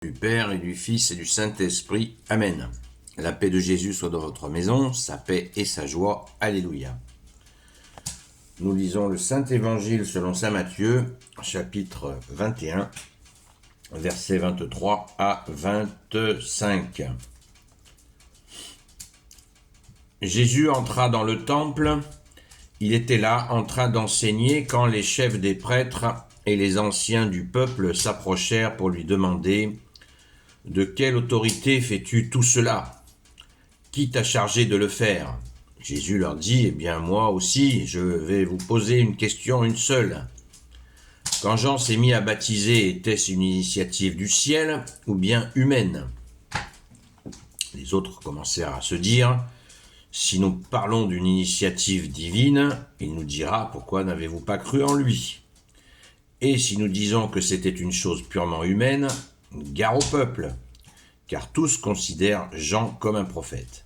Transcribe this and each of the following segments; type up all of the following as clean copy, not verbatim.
Du Père et du Fils et du Saint-Esprit. Amen. La paix de Jésus soit dans votre maison, sa paix et sa joie. Alléluia. Nous lisons le Saint-Évangile selon saint Matthieu, chapitre 21, versets 23 à 25. Jésus entra dans le temple. Il était là en train d'enseigner quand les chefs des prêtres et les anciens du peuple s'approchèrent pour lui demander « De quelle autorité fais-tu tout cela? Qui t'a chargé de le faire ?» Jésus leur dit « Eh bien, moi aussi, je vais vous poser une question, une seule. Quand Jean s'est mis à baptiser, était-ce une initiative du ciel ou bien humaine ?» Les autres commencèrent à se dire « Si nous parlons d'une initiative divine, il nous dira pourquoi n'avez-vous pas cru en lui. Et si nous disons que c'était une chose purement humaine, gare au peuple, car tous considèrent Jean comme un prophète. »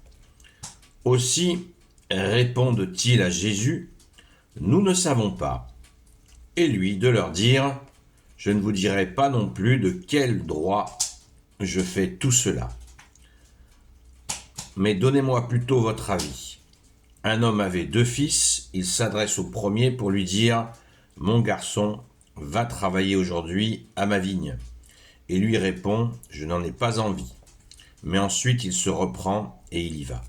Aussi répondent-ils à Jésus, « Nous ne savons pas. » Et lui de leur dire, « Je ne vous dirai pas non plus de quel droit je fais tout cela. Mais donnez-moi plutôt votre avis. Un homme avait 2 fils, il s'adresse au premier pour lui dire, « Mon garçon, va travailler aujourd'hui à ma vigne. » Et lui répond, « Je n'en ai pas envie. » Mais ensuite il se reprend et il y va.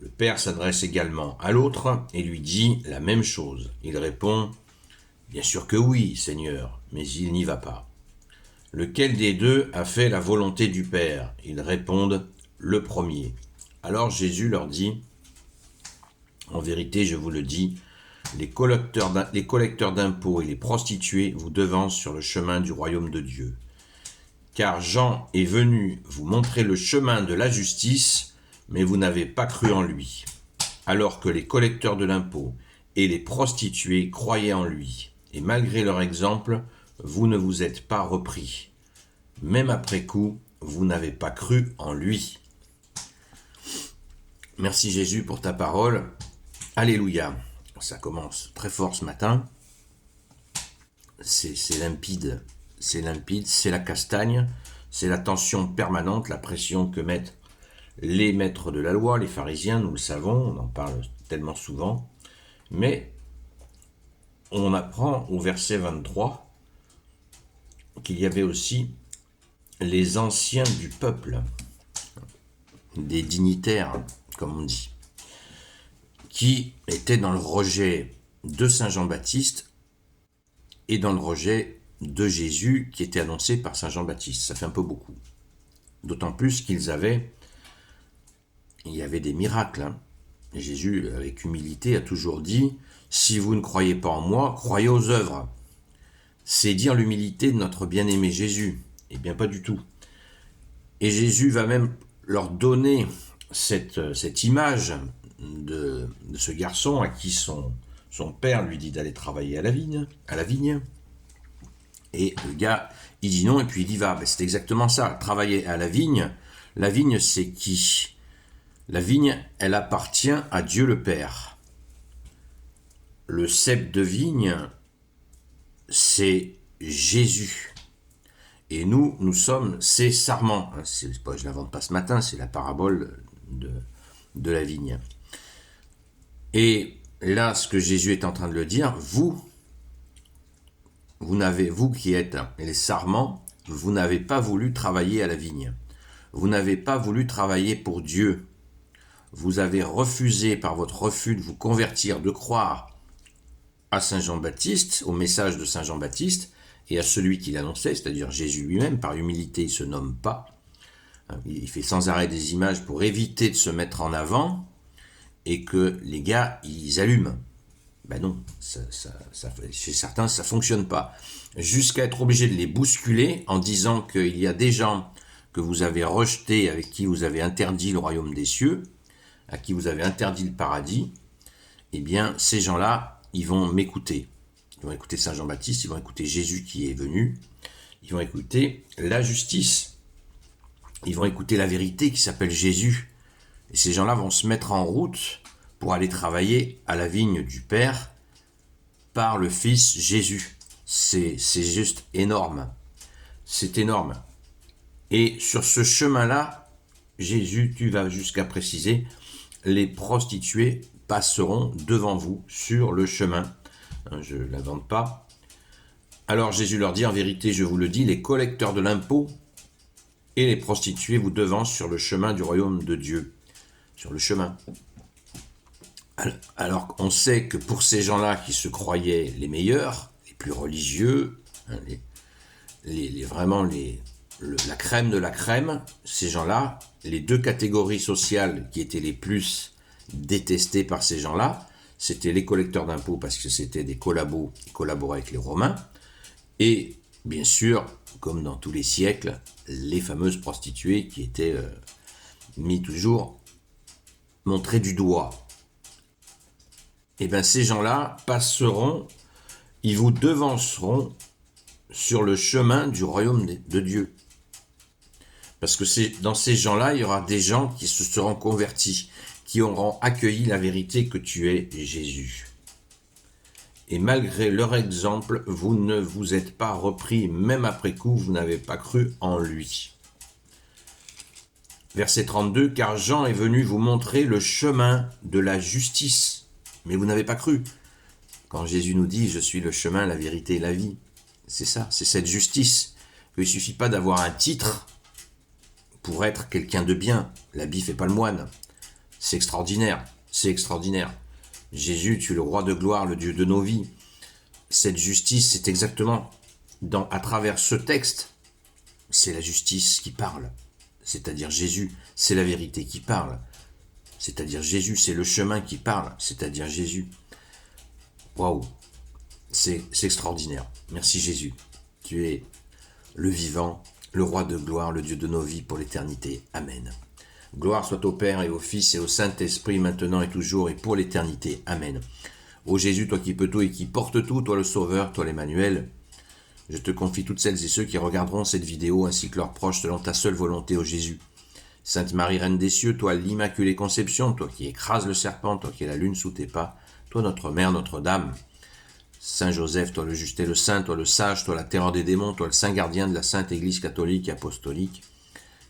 Le père s'adresse également à l'autre et lui dit la même chose. Il répond, « Bien sûr que oui, Seigneur, mais il n'y va pas. » Lequel des deux a fait la volonté du Père? Ils répondent, « Le premier. » Alors Jésus leur dit, « En vérité, je vous le dis, les collecteurs d'impôts et les prostituées vous devancent sur le chemin du royaume de Dieu. Car Jean est venu vous montrer le chemin de la justice, mais vous n'avez pas cru en lui, alors que les collecteurs de l'impôt et les prostituées croyaient en lui. Et malgré leur exemple, vous ne vous êtes pas repris. Même après coup, vous n'avez pas cru en lui. » Merci Jésus pour ta parole. Alléluia. Ça commence très fort ce matin. C'est limpide. C'est limpide, c'est la castagne, c'est la tension permanente, la pression que mettent les maîtres de la loi, les pharisiens, nous le savons, on en parle tellement souvent. Mais on apprend au verset 23 qu'il y avait aussi les anciens du peuple, des dignitaires, comme on dit, qui étaient dans le rejet de Saint Jean-Baptiste et dans le rejet de Jésus qui était annoncé par Saint Jean-Baptiste. Ça fait un peu beaucoup. D'autant plus il y avait des miracles. Hein. Jésus, avec humilité, a toujours dit « Si vous ne croyez pas en moi, croyez aux œuvres. » C'est dire l'humilité de notre bien-aimé Jésus. Eh bien, pas du tout. Et Jésus va même leur donner cette image de ce garçon à qui son père lui dit d'aller travailler à la vigne. Et le gars, il dit non, et puis il y va. Ben, c'est exactement ça, travailler à la vigne. La vigne, c'est qui? La vigne, elle appartient à Dieu le Père. Le cep de vigne, c'est Jésus. Et nous sommes ses sarments. Je ne l'invente pas ce matin, c'est la parabole de la vigne. Et là, ce que Jésus est en train de le dire, vous qui êtes les sarments, vous n'avez pas voulu travailler à la vigne. Vous n'avez pas voulu travailler pour Dieu. Vous avez refusé par votre refus de vous convertir, de croire à Saint Jean-Baptiste, au message de Saint Jean-Baptiste, et à celui qui l'annonçait, c'est-à-dire Jésus lui-même. Par humilité, il ne se nomme pas. Il fait sans arrêt des images pour éviter de se mettre en avant, et que les gars, ils allument. Ben non, chez certains, ça ne fonctionne pas. Jusqu'à être obligé de les bousculer en disant qu'il y a des gens que vous avez rejetés, avec qui vous avez interdit le royaume des cieux, à qui vous avez interdit le paradis, eh bien, ces gens-là, ils vont m'écouter. Ils vont écouter Saint Jean-Baptiste, ils vont écouter Jésus qui est venu, ils vont écouter la justice, ils vont écouter la vérité qui s'appelle Jésus. Et ces gens-là vont se mettre en route pour aller travailler à la vigne du Père par le Fils Jésus. C'est juste énorme. C'est énorme. Et sur ce chemin-là, Jésus, tu vas jusqu'à préciser, les prostituées passeront devant vous sur le chemin. Je ne l'invente pas. Alors Jésus leur dit, en vérité, je vous le dis, les collecteurs de l'impôt et les prostituées vous devancent sur le chemin du royaume de Dieu. Sur le chemin. Alors qu'on sait que pour ces gens-là qui se croyaient les meilleurs, les plus religieux, la crème de la crème, ces gens-là, les deux catégories sociales qui étaient les plus détestées par ces gens-là, c'était les collecteurs d'impôts parce que c'était des collabos qui collaboraient avec les Romains, et bien sûr, comme dans tous les siècles, les fameuses prostituées qui étaient mis toujours montrées du doigt. Et bien ces gens-là passeront, ils vous devanceront sur le chemin du royaume de Dieu. Parce que dans ces gens-là, il y aura des gens qui se seront convertis, qui auront accueilli la vérité que tu es Jésus. Et malgré leur exemple, vous ne vous êtes pas repris, même après coup, vous n'avez pas cru en lui. Verset 32, car Jean est venu vous montrer le chemin de la justice, mais vous n'avez pas cru. Quand Jésus nous dit, je suis le chemin, la vérité et la vie, c'est ça, c'est cette justice. Il ne suffit pas d'avoir un titre pour être quelqu'un de bien. L'habit fait pas le moine. C'est extraordinaire, c'est extraordinaire. Jésus, tu es le roi de gloire, le Dieu de nos vies. Cette justice, c'est exactement à travers ce texte, c'est la justice qui parle. C'est-à-dire Jésus, c'est la vérité qui parle. C'est-à-dire Jésus, c'est le chemin qui parle. C'est-à-dire Jésus. Waouh, c'est extraordinaire. Merci Jésus. Tu es le vivant, le roi de gloire, le Dieu de nos vies pour l'éternité. Amen. Gloire soit au Père et au Fils et au Saint-Esprit, maintenant et toujours et pour l'éternité. Amen. Ô Jésus, toi qui peux tout et qui portes tout, toi le Sauveur, toi l'Emmanuel, je te confie toutes celles et ceux qui regarderont cette vidéo ainsi que leurs proches selon ta seule volonté, ô Jésus. Sainte Marie, Reine des cieux, toi l'Immaculée Conception, toi qui écrases le serpent, toi qui es la lune sous tes pas, toi notre Mère, Notre-Dame. Saint Joseph, toi le juste et le saint, toi le sage, toi la terreur des démons, toi le saint gardien de la Sainte Église catholique et apostolique.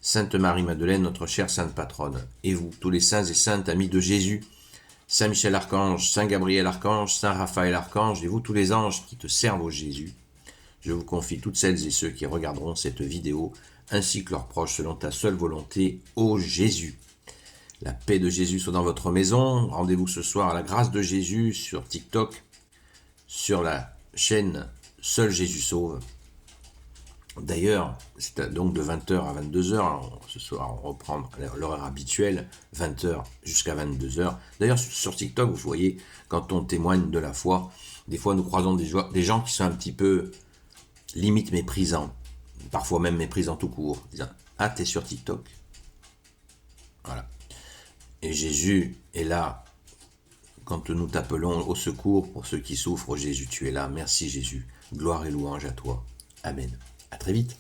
Sainte Marie-Madeleine, notre chère sainte patronne, et vous, tous les saints et saintes amis de Jésus, Saint Michel Archange, Saint Gabriel Archange, Saint Raphaël Archange, et vous tous les anges qui te servent au Jésus, je vous confie toutes celles et ceux qui regarderont cette vidéo, ainsi que leurs proches selon ta seule volonté, ô Jésus. La paix de Jésus soit dans votre maison, rendez-vous ce soir à la grâce de Jésus sur TikTok, sur la chaîne Seul Jésus Sauve. D'ailleurs, c'est donc de 20h à 22h, ce soir on reprend l'horaire habituel, 20h jusqu'à 22h. D'ailleurs, sur TikTok, vous voyez, quand on témoigne de la foi, des fois nous croisons des gens qui sont un petit peu limite méprisants, parfois même méprisants tout court, disant « Ah, t'es sur TikTok ?» Voilà. Et Jésus est là quand nous t'appelons au secours pour ceux qui souffrent. Oh Jésus, tu es là. Merci Jésus. Gloire et louange à toi. Amen. À très vite.